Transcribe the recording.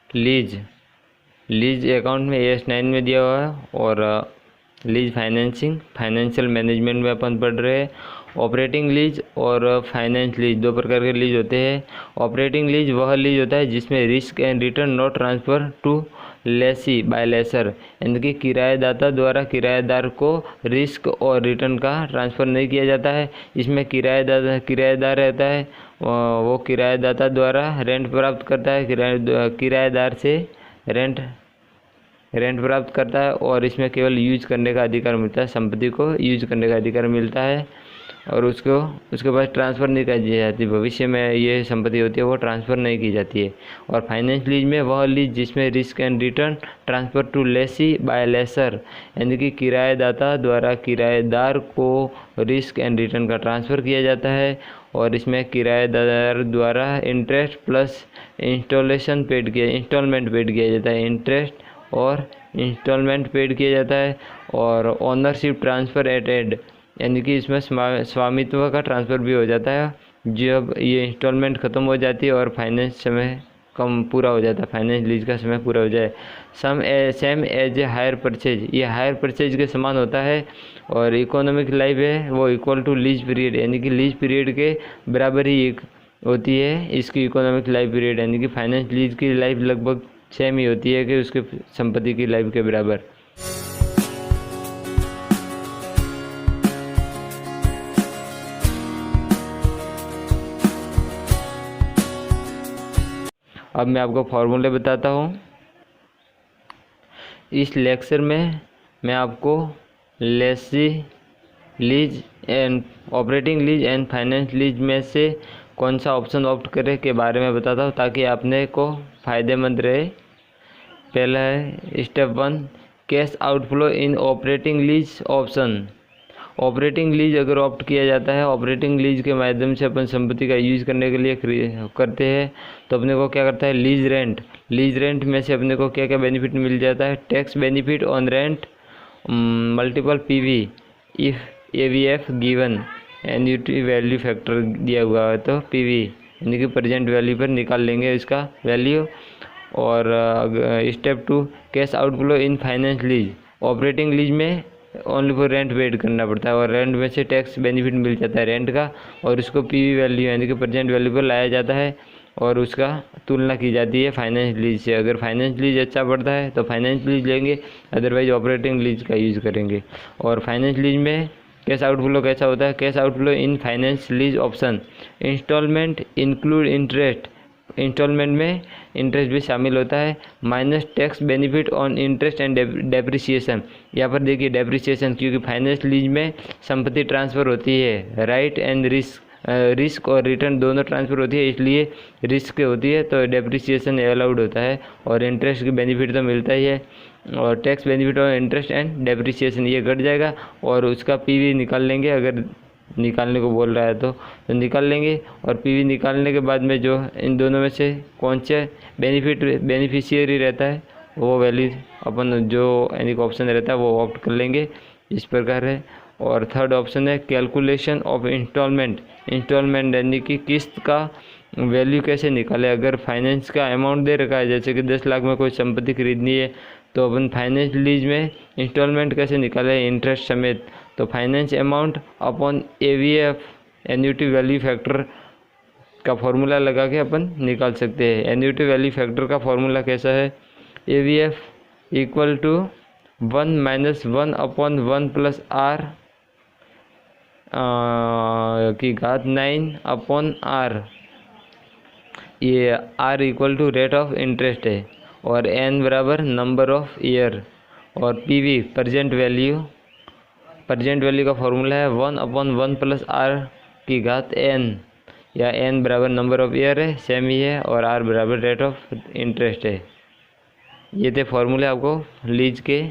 Lease lease account में AS9 में दिया हुआ है। और लीज फाइनेंसिंग, फाइनेंशियल मैनेजमेंट में अपन पढ़ रहे हैं। ऑपरेटिंग लीज और फाइनेंस लीज दो प्रकार के लीज होते हैं। ऑपरेटिंग लीज वह लीज होता है जिसमें risk and return not transfer to lessee by lessor, यानी कि किराएदाता द्वारा किराएदार को रिस्क और रिटर्न का ट्रांसफ़र नहीं किया जाता है। इसमें किराएदार रहता है, वो किराएदाता द्वारा रेंट प्राप्त करता है, किराएदार से रेंट प्राप्त करता है और इसमें केवल यूज करने का अधिकार मिलता है, संपत्ति को यूज करने का अधिकार मिलता है और उसके बाद ट्रांसफ़र नहीं की जाती। भविष्य में ये संपत्ति होती है वो ट्रांसफ़र नहीं की जाती है। और फाइनेंस लीज में वह लीज जिसमें risk and return transfer to lessee by lessor, यानी कि किराएदाता द्वारा किराएदार को रिस्क एंड रिटर्न का ट्रांसफ़र किया जाता है और इसमें किराएदार द्वारा इंटरेस्ट प्लस इंस्टॉलमेंट पेड किया जाता है, इंटरेस्ट और इंस्टॉलमेंट पेड किया जाता है। और ओनरशिप ट्रांसफ़र एट एंड, यानी कि इसमें स्वामित्व का ट्रांसफ़र भी हो जाता है जब ये इंस्टॉलमेंट ख़त्म हो जाती है और फाइनेंस समय कम पूरा हो जाता है, फाइनेंस लीज का समय पूरा हो जाए। Same as a hire purchase, ये हायर परचेज के समान होता है। और इकोनॉमिक लाइफ है वो इक्वल टू लीज पीरियड, यानी कि लीज पीरियड के बराबर ही होती है इसकी इकोनॉमिक लाइफ पीरियड, यानी कि फाइनेंस लीज की लाइफ लगभग सेम ही होती है कि उसके संपत्ति की लाइफ के बराबर। अब मैं आपको फॉर्मूले बताता हूँ। इस लेक्चर में मैं आपको lessee lease and operating lease and finance lease में से कौन सा ऑप्शन ऑप्ट करें के बारे में बताता हूँ ताकि आपने को फ़ायदेमंद रहे। पहला है step 1, cash outflow in operating lease option. Operating lease अगर ऑप्ट किया जाता है, ऑपरेटिंग लीज के माध्यम से अपन संपत्ति का यूज करने के लिए करते हैं तो अपने को क्या करता है, लीज रेंट में से अपने को क्या क्या बेनिफिट मिल जाता है। Tax benefit on rent multiple PV if AVF given, annuity value factor दिया हुआ है तो PV यानी कि प्रेजेंट वैल्यू पर निकाल लेंगे इसका वैल्यू। और step 2, cash outflow in finance lease. Operating lease में ओनली फॉर रेंट पेड करना पड़ता है और रेंट में से टैक्स बेनिफिट मिल जाता है रेंट का और उसको PV वैल्यू यानी कि प्रेजेंट वैल्यू पर लाया जाता है और उसका तुलना की जाती है फाइनेंस लीज से। अगर फाइनेंस लीज अच्छा पड़ता है तो फाइनेंस लीज लेंगे, अदरवाइज ऑपरेटिंग लीज का यूज़ करेंगे। और फाइनेंस लीज में कैश आउटफ्लो कैसा होता है, cash outflow in finance lease option. Instalment include interest, instalment में इंटरेस्ट भी शामिल होता है। Minus tax benefit on interest and depreciation. यहाँ पर देखिए डेप्रिसिएशन, क्योंकि फाइनेंस लीज में संपत्ति ट्रांसफ़र होती है, राइट एंड रिस्क और रिटर्न दोनों ट्रांसफ़र होती है, इसलिए रिस्क होती है तो डेप्रिसिएशन अलाउड होता है और इंटरेस्ट की बेनिफिट तो मिलता ही है। और tax benefit on interest and depreciation ये घट जाएगा और उसका PV निकाल लेंगे, अगर निकालने को बोल रहा है तो निकाल लेंगे। और PV निकालने के बाद में जो इन दोनों में से कौन से बेनिफिशियरी रहता है वो वैल्यू अपन जो यानी कि ऑप्शन रहता है वो ऑप्ट कर लेंगे, इस प्रकार है। और थर्ड ऑप्शन है कैलकुलेशन ऑफ इंस्टॉलमेंट यानी कि किस्त का वैल्यू कैसे निकाले। अगर फाइनेंस का अमाउंट दे रखा है जैसे कि 10 लाख में कोई संपत्ति खरीदनी है तो अपन फाइनेंस लीज में इंस्टॉलमेंट कैसे निकाले इंटरेस्ट समेत, तो finance amount upon AVF annuity value factor का फॉर्मूला लगा के अपन निकाल सकते हैं। एन्युटी वैल्यू फैक्टर का फॉर्मूला कैसा है, AVF equal to 1 - 1 upon 1 + R की घात 9 अपॉन R। ये R equal to rate of interest है और N बराबर नंबर ऑफ ईयर और PV प्रेजेंट वैल्यू का फॉर्मूला है 1/1 + R की घात N, या N बराबर नंबर ऑफ ईयर है, सेम ही है, और R बराबर रेट ऑफ इंटरेस्ट है। ये थे फॉर्मूले आपको लीज के